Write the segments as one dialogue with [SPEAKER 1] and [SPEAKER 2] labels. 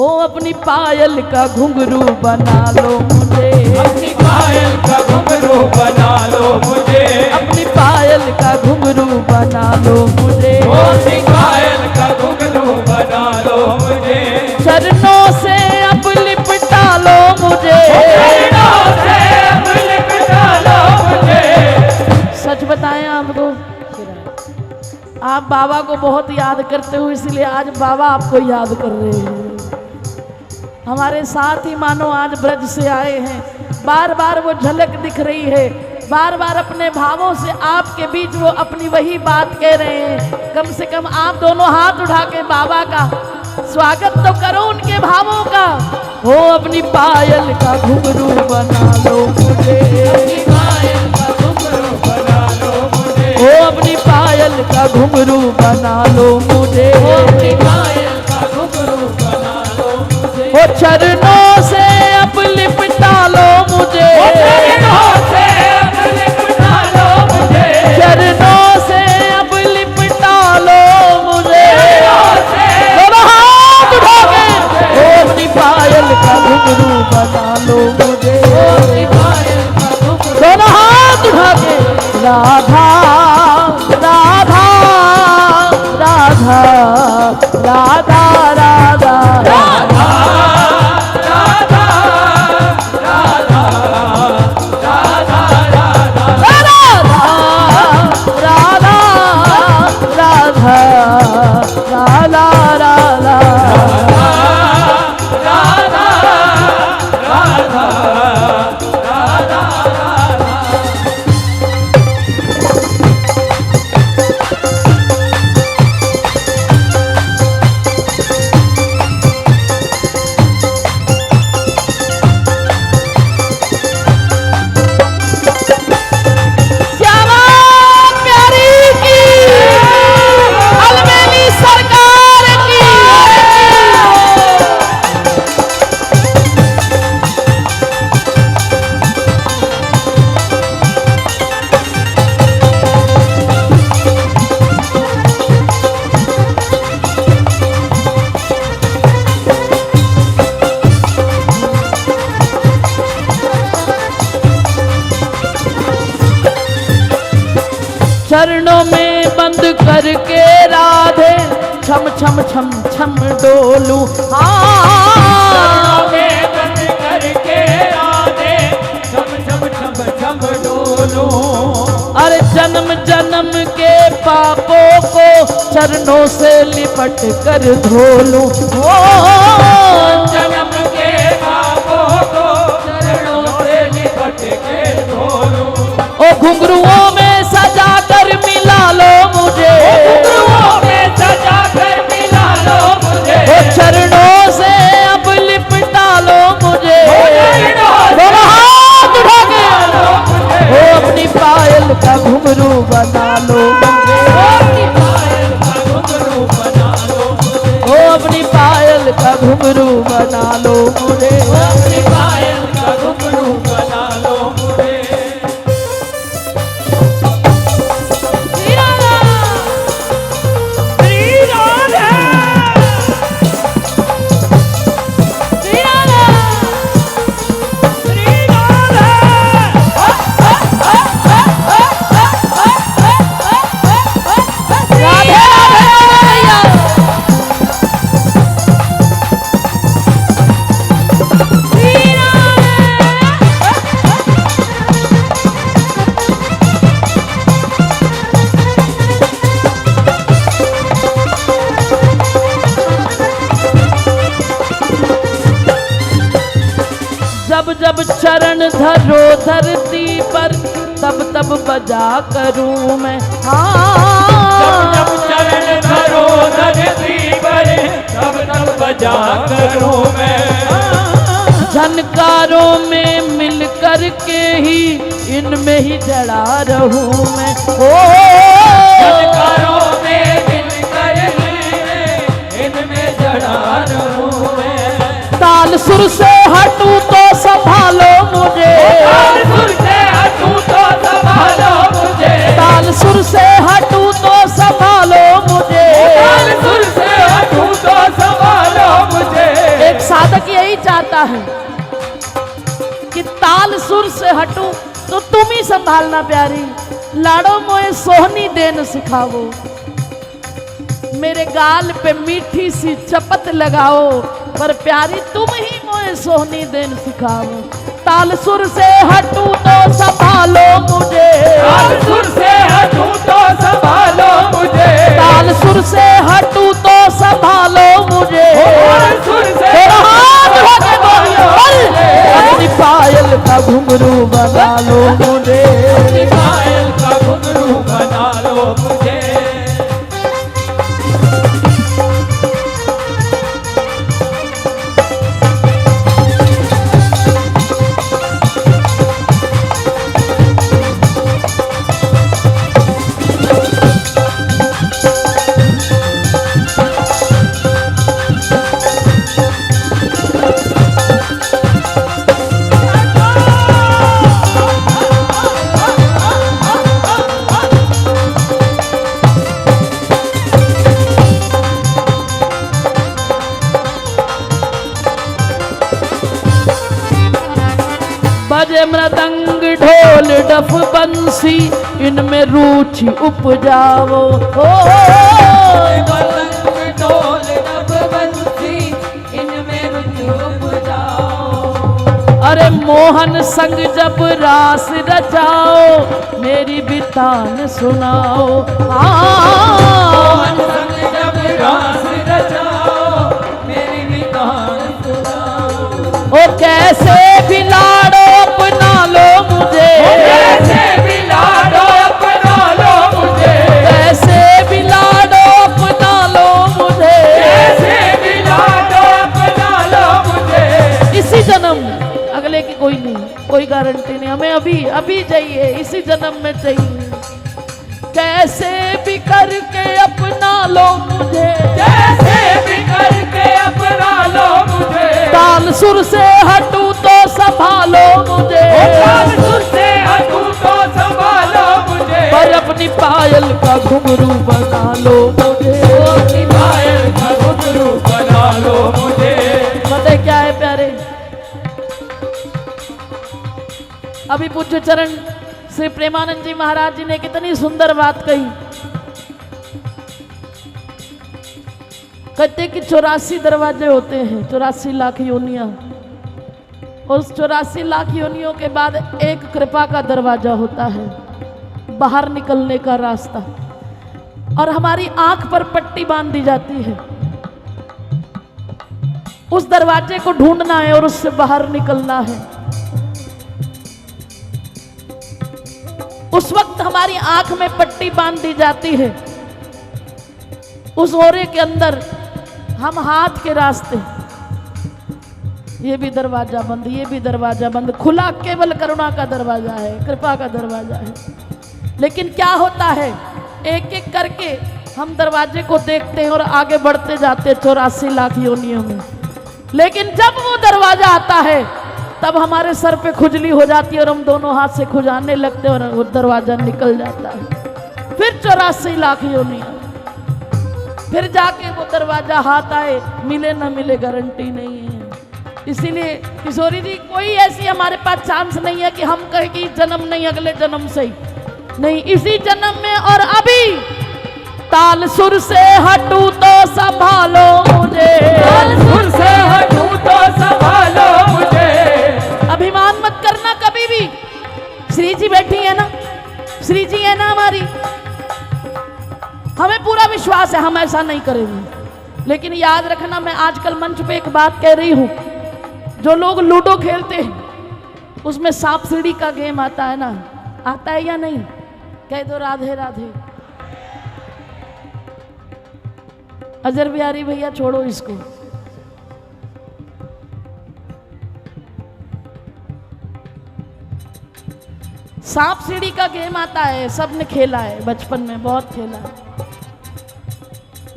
[SPEAKER 1] हो अपनी पायल का घुंघरू बना लो मुझे,
[SPEAKER 2] अपनी पायल का घुंघरू बना लो मुझे,
[SPEAKER 1] अपनी पायल का घुंघरू बना लो मुझे,
[SPEAKER 2] अपनी पायल का घुंघरू बना लो मुझे,
[SPEAKER 1] चरणों से अब लिपटा लो मुझे,
[SPEAKER 2] चरणों से अब लिपटा लो मुझे।
[SPEAKER 1] सच बताएं आपको, आप बाबा को बहुत याद करते हो, इसलिए आज बाबा आपको याद कर रहे हैं। हमारे साथ ही मानो आज ब्रज से आए हैं, बार बार वो झलक दिख रही है, बार बार अपने भावों से आपके बीच वो अपनी वही बात कह रहे हैं। कम से कम आप दोनों हाथ उठा के बाबा का स्वागत तो करो उनके भावों का। हो अपनी पायल का घुंघरू बना लो मुझे,
[SPEAKER 2] अपनी पायल का घुंघरू बना लो मुझे,
[SPEAKER 1] हो अपनी पायल का घुंघरू बना लो मुझे,
[SPEAKER 2] अपनी पायल का घुंघरू बना लो मुझे,
[SPEAKER 1] हो चरणों से अब लिपटा लो मुझे,
[SPEAKER 2] चरणों से अब लिपटा लो मुझे,
[SPEAKER 1] चरणों से अब लिपटा लो मुझे, दोनों हाथ उठा के हो अपनी पायल का घुंघरू बना लो मुझे,
[SPEAKER 2] अपनी पायल का घुंघरू
[SPEAKER 1] दोनों हाथ उठा के राधा राधा राधा राधा राधा
[SPEAKER 2] राधा राधा राधा राधा
[SPEAKER 1] राधा राधा राधा श्यामा प्यारी की, अलमेली सरकार की। चरणों में बंद करके राधे छम छम छम छम डोलू, हाँ
[SPEAKER 2] में बंद करके राधे छम छम छम छम डोलूं,
[SPEAKER 1] अरे जन्म जन्म के पापों को चरणों से लिपट कर धोलू, ओ
[SPEAKER 2] जन्म के पापों को चरणों से लिपट के धोलूं,
[SPEAKER 1] ओ घुंघरुओं में सजा कर मिला लो मुझे,
[SPEAKER 2] घुंघरुओं में सजा कर मिला लो मुझे,
[SPEAKER 1] ओ चरणों से अब लिपटा लो मुझे, दोनों हाथ उठा के ओ अपनी पायल का घुंघरू बना लो मुझे,
[SPEAKER 2] अपनी पायल का घुंघरू बना लो मुझे,
[SPEAKER 1] ओ अपनी पायल का घुंघरू बना लो मुझे,
[SPEAKER 2] अपनी पायल का घुंघरू बना लो मुझे। श्री राधा श्री राधा श्री राधा श्री राधा
[SPEAKER 1] राधे राधे मैया। जब जब चरण धरो धरती पर तब तब बजा करूं मैं, हाँ
[SPEAKER 2] जब चरण धरो धरती पर तब तब बजा करूं मैं,
[SPEAKER 1] झनकारों में मिल कर के ही इनमें ही जड़ा रहूं मैं, ओ
[SPEAKER 2] झनकारों में मिलकर इनमें जड़ा रहूं मैं,
[SPEAKER 1] ताल सुर से हटूं तो संभालो मुझे,
[SPEAKER 2] ताल सुर से हटूं तो संभालो मुझे,
[SPEAKER 1] ताल सुर से हटूं तो संभालो मुझे,
[SPEAKER 2] ताल सुर से हटूं तो संभालो मुझे,
[SPEAKER 1] एक साधक यही चाहता है कि ताल सुर से हटूं तो तुम ही संभालना प्यारी, लाड़ो मोए सोहनी देन सिखाओ, मेरे गाल पे मीठी सी चपत लगाओ, पर प्यारी तुम ही मोए सोहनी देन सिखाओ। ताल सुर से हटूं तो संभालो मुझे,
[SPEAKER 2] ताल सुर से हटूं तो संभालो मुझे,
[SPEAKER 1] ताल सुर से हटूं तो संभालो मुझे,
[SPEAKER 2] ताल सुर से
[SPEAKER 1] हाथ होके बोलो अपनी पायल का घुंघरू बना लो मुझे,
[SPEAKER 2] अपनी पायल का घुंघरू बना लो मुझे।
[SPEAKER 1] बजे मृदंग ढोल डफ बंसी, इनमें रुचि उपजाओ,
[SPEAKER 2] मृदंग ढोल डफ बंसी, इनमें रुचि उपजाओ।
[SPEAKER 1] अरे मोहन संग जब रास रचाओ, मेरी बितान सुनाओ,
[SPEAKER 2] मोहन संग जब रास रचाओ, मेरी बितान सुनाओ।
[SPEAKER 1] ओ कैसे भी लाड़ो अपना लो मुझे,
[SPEAKER 2] कैसे भी लाडो अपना लो मुझे,
[SPEAKER 1] कैसे भी लाड़ो अपना लो मुझे,
[SPEAKER 2] कैसे भी लाडो अपना लो मुझे।
[SPEAKER 1] इसी जन्म, अगले की कोई नहीं, कोई गारंटी नहीं, हमें अभी अभी चाहिए, इसी जन्म में चाहिए। कैसे भी करके अपना लो मुझे,
[SPEAKER 2] कैसे भी करके अपना लो मुझे,
[SPEAKER 1] ताल सुर से हटूं तो संभालो मुझे,
[SPEAKER 2] ताल सुर से हटूं तो संभालो मुझे,
[SPEAKER 1] पर अपनी पायल का घुंघरू बना लो मुझे,
[SPEAKER 2] अपनी पायल का घुंघरू बना लो मुझे।
[SPEAKER 1] पता क्या है प्यारे, अभी पूज्य चरण श्री प्रेमानंद जी महाराज जी ने कितनी सुंदर बात कही। कहते कि 84 दरवाजे होते हैं, 84 लाख योनियां, और उस 84 लाख योनियों के बाद एक कृपा का दरवाजा होता है, बाहर निकलने का रास्ता, और हमारी आंख पर पट्टी बांध दी जाती है। उस दरवाजे को ढूंढना है और उससे बाहर निकलना है। उस वक्त हमारी आंख में पट्टी बांध दी जाती है, उस ओरे के अंदर हम हाथ के रास्ते, ये भी दरवाजा बंद, ये भी दरवाजा बंद, खुला केवल करुणा का दरवाजा है, कृपा का दरवाजा है। लेकिन क्या होता है, एक एक करके हम दरवाजे को देखते हैं और आगे बढ़ते जाते हैं 84 लाख योनियों में। लेकिन जब वो दरवाजा आता है तब हमारे सर पे खुजली हो जाती है और हम दोनों हाथ से खुजाने लगते हैं और वो दरवाजा निकल जाता है। फिर 84 लाख योनियां, फिर जाके वो दरवाजा हाथ आए, मिले ना मिले गारंटी नहीं है। इसीलिए किशोरी जी, कोई ऐसी हमारे पास चांस नहीं है कि हम कहें कि जन्म नहीं अगले जन्म से ही नहीं, इसी जन्म में और अभी। ताल सुर से हटूं तो संभालो मुझे,
[SPEAKER 2] ताल सुर से हटूं तो संभालो मुझे।
[SPEAKER 1] अभिमान मत करना कभी भी। श्री जी बैठी है ना, श्री जी है ना हमारी, हमें पूरा विश्वास है हम ऐसा नहीं करेंगे। लेकिन याद रखना, मैं आजकल मंच पे एक बात कह रही हूं, जो लोग लूडो खेलते हैं उसमें सांप सीढ़ी का गेम आता है ना, आता है या नहीं? कह दो राधे राधे। अजर बिहारी भैया छोड़ो इसको, सांप सीढ़ी का गेम आता है, सबने खेला है, बचपन में बहुत खेला है।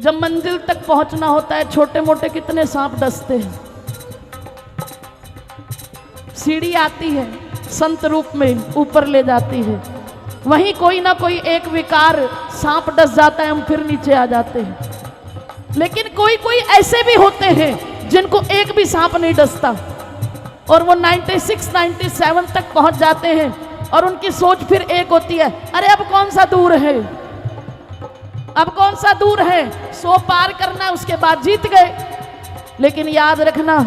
[SPEAKER 1] जब मंजिल तक पहुंचना होता है, छोटे मोटे कितने सांप डसते हैं। सीढ़ी आती है, संत रूप में ऊपर ले जाती है, वहीं कोई ना कोई एक विकार सांप डस जाता है, हम फिर नीचे आ जाते हैं। लेकिन कोई कोई ऐसे भी होते हैं जिनको एक भी सांप नहीं डसता, और वो 96-97 तक पहुंच जाते हैं और उनकी सोच फिर एक होती है, अरे अब कौन सा दूर है, अब कौन सा दूर है, 100 पार करना, उसके बाद जीत गए। लेकिन याद रखना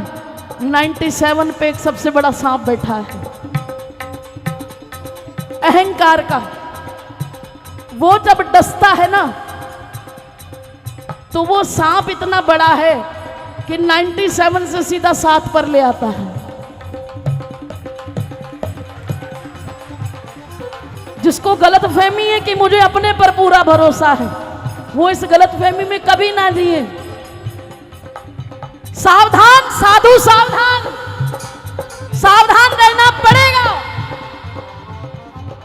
[SPEAKER 1] 97 पे एक सबसे बड़ा सांप बैठा है, अहंकार का। वो जब डसता है ना तो वो सांप इतना बड़ा है कि 97 से सीधा 7 पर ले आता है। जिसको गलतफहमी है कि मुझे अपने पर पूरा भरोसा है, वो इस गलतफहमी में कभी ना जिए। सावधान साधु, सावधान, सावधान रहना पड़ेगा।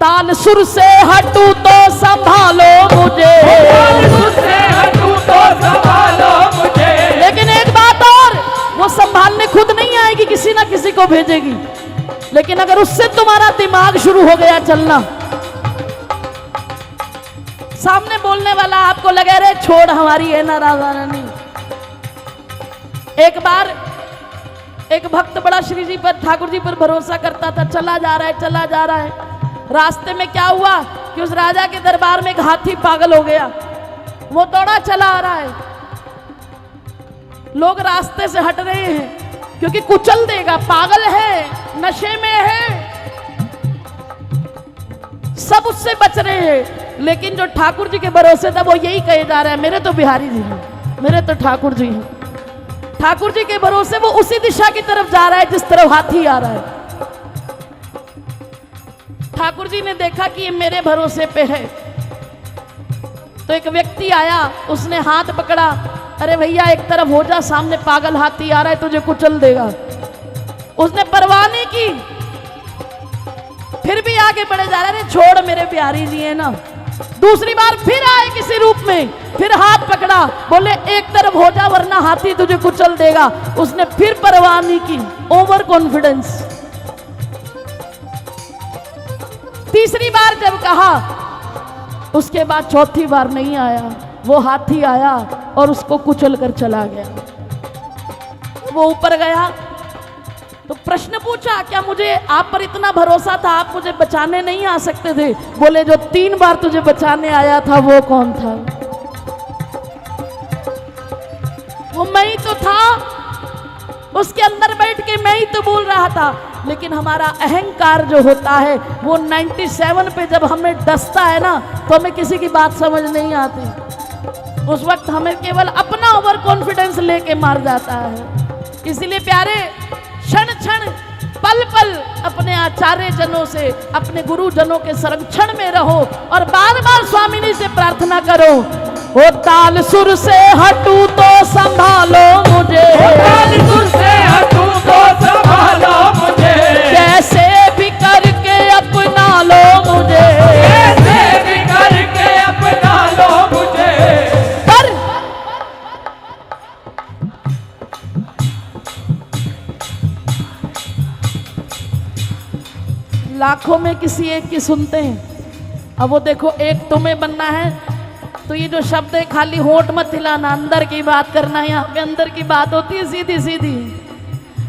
[SPEAKER 1] ताल सुर से हटूं तो संभालो मुझे,
[SPEAKER 2] ताल सुर से हटूं तो संभालो मुझे।
[SPEAKER 1] लेकिन एक बात और, वो संभालने खुद नहीं आएगी, किसी ना किसी को भेजेगी। लेकिन अगर उससे तुम्हारा दिमाग शुरू हो गया चलना, सामने बोलने वाला आपको लगे रे छोड़ हमारी है ना राधा रानी। एक बार एक भक्त बड़ा श्री जी पर, ठाकुर जी पर भरोसा करता था, चला जा रहा है, चला जा रहा है। रास्ते में क्या हुआ कि उस राजा के दरबार में एक हाथी पागल हो गया, वो दौड़ा चला आ रहा है। लोग रास्ते से हट रहे हैं क्योंकि कुचल देगा, पागल है, नशे में है, सब उससे बच रहे हैं। लेकिन जो ठाकुर जी के भरोसे था वो यही कहे जा रहा है, मेरे तो बिहारी जी हैं, मेरे तो ठाकुर जी हैं। ठाकुर जी के भरोसे वो उसी दिशा की तरफ जा रहा है जिस तरफ हाथी आ रहा है। ठाकुर जी ने देखा कि ये मेरे भरोसे पे है, तो एक व्यक्ति आया, उसने हाथ पकड़ा, अरे भैया एक तरफ हो जा, सामने पागल हाथी आ रहा है, तुझे कुचल देगा। उसने परवाह नहीं की, फिर भी आगे बढ़े जा रहा है, छोड़ मेरे बिहारी जी है ना। दूसरी बार फिर आए किसी रूप में, फिर हाथ पकड़ा, बोले एक तरफ हो जा वरना हाथी तुझे कुचल देगा। उसने फिर परवाह नहीं की, ओवर कॉन्फिडेंस। तीसरी बार जब कहा, उसके बाद चौथी बार नहीं आया, वो हाथी आया और उसको कुचल कर चला गया। वो ऊपर गया तो प्रश्न पूछा, क्या मुझे आप पर इतना भरोसा था, आप मुझे बचाने नहीं आ सकते थे? बोले जो 3 बार तुझे बचाने आया था वो कौन था? वो मैं ही तो था, उसके अंदर बैठ के मैं ही तो बोल रहा था। लेकिन हमारा अहंकार जो होता है वो 97 पे जब हमें डसता है ना, तो हमें किसी की बात समझ नहीं आती। उस वक्त हमें केवल अपना ओवर कॉन्फिडेंस लेके मार जाता है। इसलिए प्यारे, क्षण क्षण पल पल अपने आचार्य जनों से, अपने गुरु जनों के संरक्षण में रहो और बार बार स्वामिनी से प्रार्थना करो, ओ ताल सुर से हटूं तो संभालो मुझे,
[SPEAKER 2] ताल सुर से हटूं तो संभालो मुझे,
[SPEAKER 1] कैसे भी करके अपना लो मुझे,
[SPEAKER 2] कैसे भी करके अपना लो मुझे।
[SPEAKER 1] पर लाखों में किसी एक की सुनते हैं। अब वो देखो, एक तुम्हें बनना है तो ये जो शब्द है खाली होंठ मत हिलाना, अंदर की बात करना। यहाँ पे अंदर की बात होती है सीधी सीधी।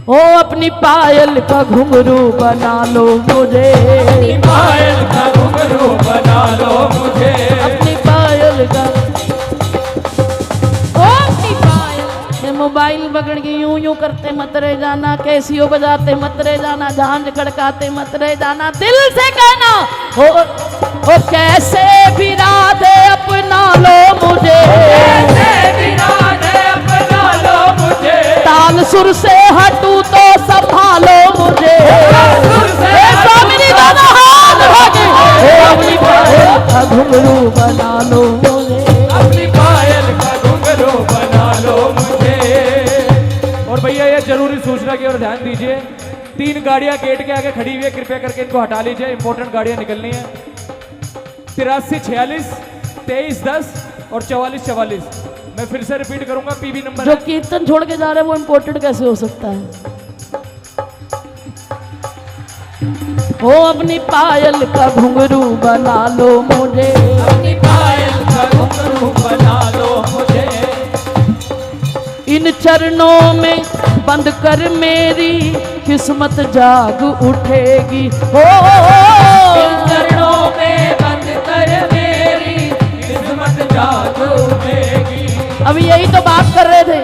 [SPEAKER 1] ओ अपनी पायल का घुंघरू बना लो मुझे,
[SPEAKER 2] अपनी पायल का घुंघरू बना लो मुझे,
[SPEAKER 1] अपनी पायल का, ओ अपनी पायल। ये मोबाइल पकड़ के यूं यूं करते मत रह जाना, कैसियो बजाते मत रह जाना, झांझ खड़काते मत रह जाना, दिल से कहना ओ कैसे भी राधे अपना लो मुझे,
[SPEAKER 2] कैसे भी राधे अपना लो मुझे,
[SPEAKER 1] ताल सुर से हटूं तो संभालो मुझे,
[SPEAKER 2] सुर से
[SPEAKER 1] स्वामिनी दोनों हाथ भागे, अपनी पायल का घुंघरू बना लो मुझे,
[SPEAKER 2] अपनी पायल का घुंघरू बना लो मुझे। और भैया ये जरूरी सूचना की ओर ध्यान दीजिए, 3 गाड़ियां गेट के आगे खड़ी हुई है, कृपया करके इनको हटा लीजिए, इंपॉर्टेंट गाड़ियां निकलनी है। 8346 2310 और 4444। मैं फिर से रिपीट करूंगा, पीबी नंबर
[SPEAKER 1] जो कीर्तन छोड़ के जा रहे हैं वो इम्पोर्टेंट कैसे हो सकता है? ओ अपनी पायल का घुंघरू बना लो मुझे,
[SPEAKER 2] अपनी पायल का घुंघरू बना लो मुझे,
[SPEAKER 1] इन चरणों में बंद कर मेरी किस्मत जाग उठेगी। हो
[SPEAKER 2] इन चरणों में बंद कर मेरी किस्मत जाग उठेगी।
[SPEAKER 1] अब यही तो बात कर रहे थे,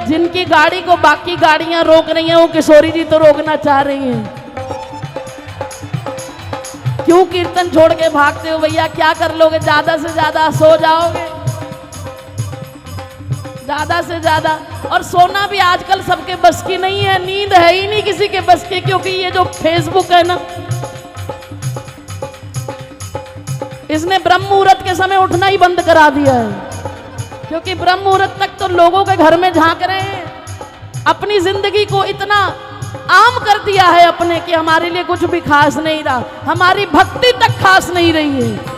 [SPEAKER 1] जिनकी गाड़ी को बाकी गाड़ियां रोक रही हैं वो किशोरी जी तो रोकना चाह रही हैं। क्यों कीर्तन छोड़ के भागते हो भैया, क्या कर लोगे? ज्यादा से ज्यादा सो जाओगे, ज्यादा से ज्यादा। और सोना भी आजकल सबके बस की नहीं है, नींद है ही नहीं किसी के बस की, क्योंकि ये जो फेसबुक है ना, इसने ब्रह्म मुहूर्त के समय उठना ही बंद करा दिया है। क्योंकि ब्रह्म मुहूर्त तक तो लोगों के घर में झांक रहे हैं, अपनी जिंदगी को इतना आम कर दिया है अपने कि हमारे लिए कुछ भी खास नहीं रहा, हमारी भक्ति तक खास नहीं रही है।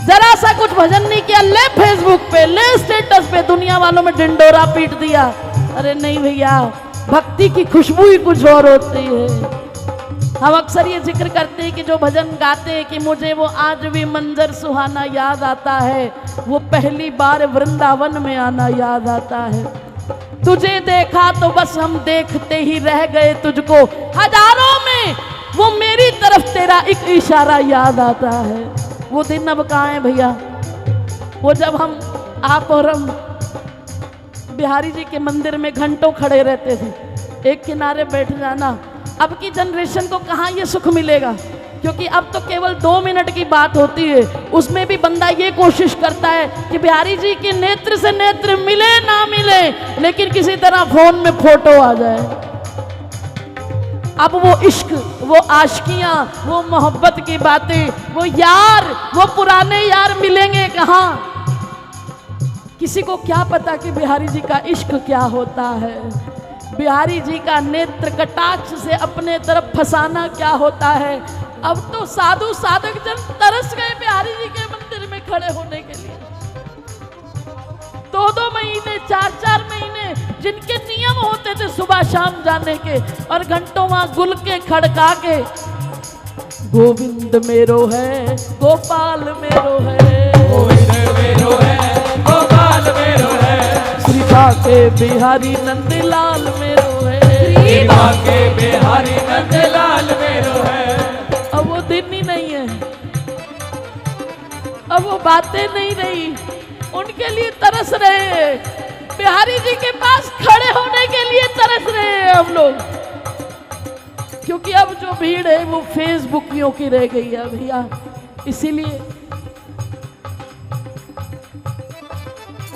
[SPEAKER 1] जरा सा कुछ भजन नहीं किया, ले फेसबुक पे, ले स्टेटस पे, दुनिया वालों में डिंडोरा पीट दिया। अरे नहीं भैया, भक्ति की खुशबू ही कुछ और होती है। हम अक्सर ये जिक्र करते हैं कि जो भजन गाते हैं कि मुझे वो आज भी मंजर सुहाना याद आता है, वो पहली बार वृंदावन में आना याद आता है। तुझे देखा तो बस हम देखते ही रह गए तुझको, हजारों में वो मेरी तरफ तेरा एक इशारा याद आता है। वो दिन अब कहाँ है भैया? वो जब हम, आप और हम बिहारी जी के मंदिर में घंटों खड़े रहते थे, एक किनारे बैठ जाना। अब की जनरेशन को कहाँ ये सुख मिलेगा? क्योंकि अब तो केवल 2 मिनट की बात होती है, उसमें भी बंदा ये कोशिश करता है कि बिहारी जी के नेत्र से नेत्र मिले ना मिले, लेकिन किसी तरह फोन में फोटो आ जाए। अब वो इश्क, वो आशिकियां, वो मोहब्बत की बातें, वो यार, वो पुराने यार मिलेंगे कहाँ? किसी को क्या पता कि बिहारी जी का इश्क क्या होता है, बिहारी जी का नेत्र कटाक्ष से अपने तरफ फंसाना क्या होता है। अब तो साधु साधक जन तरस गए बिहारी जी के मंदिर में खड़े होने के लिए। 2-2 महीने, 4-4 महीने जिनके नियम होते थे सुबह शाम जाने के, और घंटों वहां गुल के खड़का के, गोविंद मेरो है, गोपाल मेरो है,
[SPEAKER 2] गोविंद मेरो है, गोपाल मेरो है,
[SPEAKER 1] श्री बाके बिहारी नंदलाल मेरो है,
[SPEAKER 2] श्री बाके बिहारी नंदलाल मेरो है।
[SPEAKER 1] अब वो दिन ही नहीं है, अब वो बातें नहीं रही, उनके लिए तरस रहे हैं, बिहारी जी के पास खड़े होने के लिए तरस रहे हैं हम लोग। क्योंकि अब जो भीड़ है वो फेसबुकियों की रह गई है भैया। इसीलिए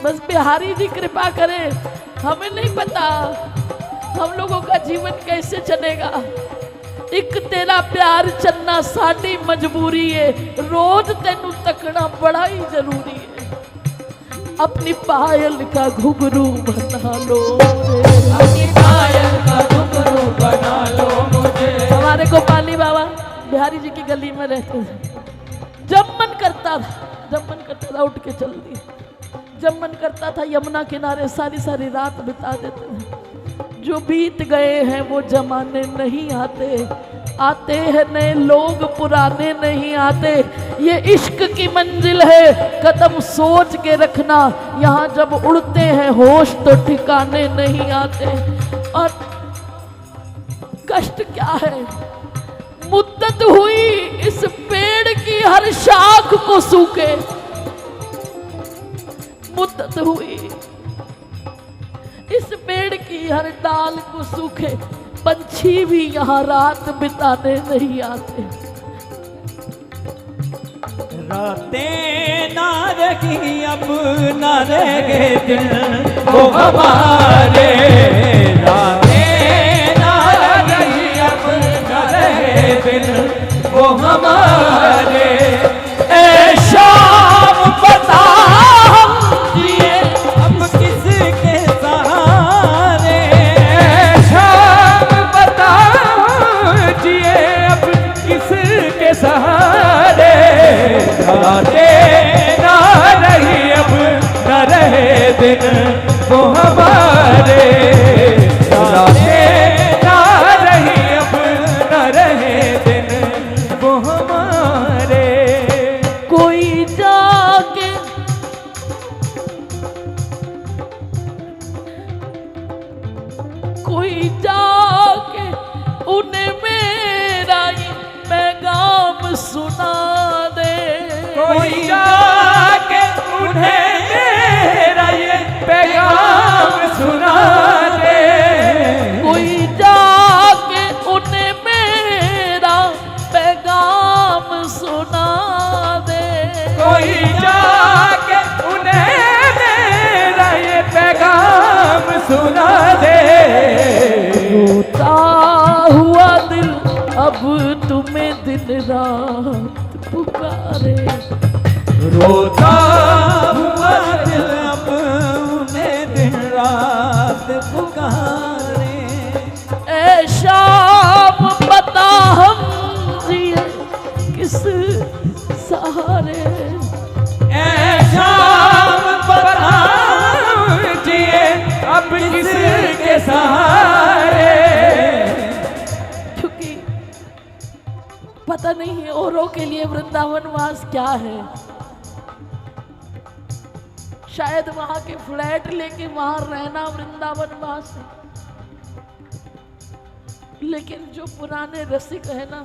[SPEAKER 1] बस बिहारी जी कृपा करें, हमें नहीं पता हम लोगों का जीवन कैसे चलेगा। एक तेरा प्यार चलना साडी मजबूरी है, रोज तेनू तकना बड़ा ही जरूरी है। अपनी पायल का घुंघरू बना लो,
[SPEAKER 2] अपनी पायल का घुंघरू बना लो मुझे।
[SPEAKER 1] हमारे गोपाली बाबा बिहारी जी की गली में रहते थे। जब मन करता था उठ के चल दिए, जब मन करता था यमुना किनारे सारी सारी रात बिता देते थे। जो बीत गए हैं वो जमाने नहीं आते, आते हैं नए लोग पुराने नहीं आते। ये इश्क की मंजिल है, कदम सोच के रखना, यहाँ जब उड़ते हैं होश तो ठिकाने नहीं आते। और कष्ट क्या है, मुद्दत हुई इस पेड़ की हर शाख को सूखे, मुद्दत हुई इस पेड़ की हर डाल को सूखे, पंछी भी यहाँ रात बिताने नहीं आते।
[SPEAKER 3] रातें ना रही अब ना रह गए दिन वो हमारे, रातें ना रही अब ना रहे दिन वो हमारे। ए शाम बता हम जिए अब किसके सहारे,
[SPEAKER 2] शाम बता जिए अब किसके सहारे।
[SPEAKER 3] रातें ना रही अब न रहे दिन वो हमारे,
[SPEAKER 1] तुम्हें दिन रात पुकारे।
[SPEAKER 3] रोता हुआ दिल अब उन्हें दिन रात पुकारे।
[SPEAKER 1] ऐ शाम बता हम जिए किस सहारे।
[SPEAKER 3] ऐ शाम बता जिए अब किसके सहारे।
[SPEAKER 1] क्योंकि पता नहीं है औरों के लिए वृंदावन वास क्या है। शायद वहां के फ्लैट लेके वहां रहना वृंदावन वास है, लेकिन जो पुराने रसिक है ना,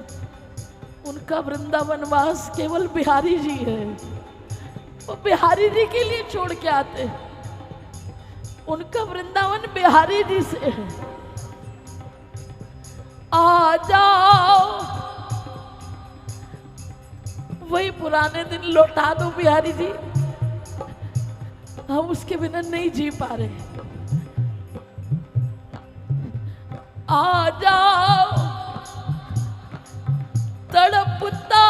[SPEAKER 1] उनका वृंदावन वास केवल बिहारी जी है। वो बिहारी जी के लिए छोड़ के आते हैं, उनका वृंदावन बिहारी जी से है। आ जाओ, वही पुराने दिन लौटा दो बिहारी जी, हम उसके बिना नहीं जी पा रहे। आ जाओ, तड़पता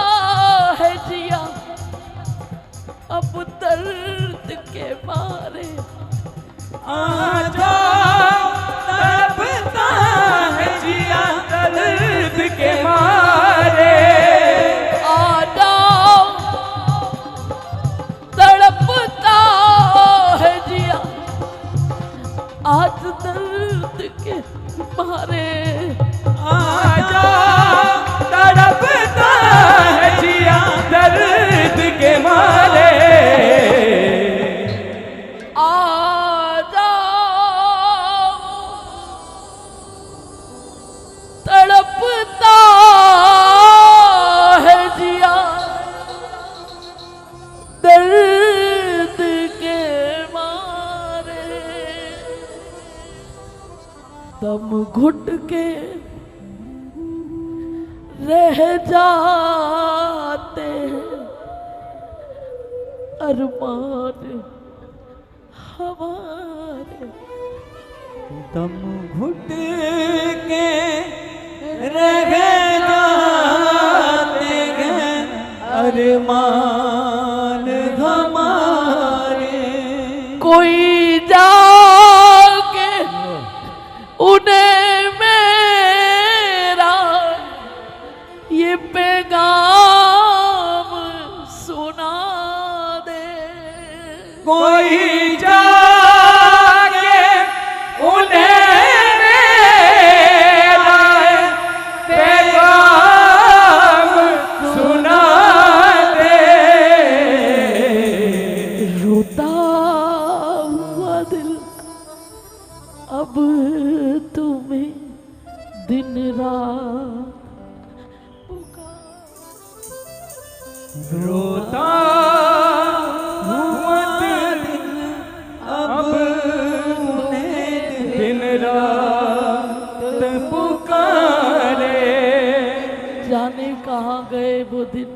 [SPEAKER 1] है जिया अब दर्द के मारे।
[SPEAKER 3] आ जाओ, तड़पता है जिया दर्द के मारे।
[SPEAKER 1] आ जाओ, तड़पता है जिया आज दर्द के मारे।
[SPEAKER 3] आ जाओ, तड़पता है जिया दर्द के मारे।
[SPEAKER 1] आ जाओ, तड़पता है जिया दर्द के मारे। दम घुट के रह जाते हैं अरमान हमारे।
[SPEAKER 3] दम घुट के रह जाते हैं अरमान हमारे।
[SPEAKER 1] कोई जाके उन्हें मेरा ये पैगाम सुना दे।
[SPEAKER 3] कोई जाके उन्हें मेरा पैगाम सुना दे।
[SPEAKER 1] रोता हुआ दिल अब तुम्हें दिन रात
[SPEAKER 3] रोता हुआ दिल अब उन्हें दिन रात पुकारे।
[SPEAKER 1] जाने कहाँ गए वो दिन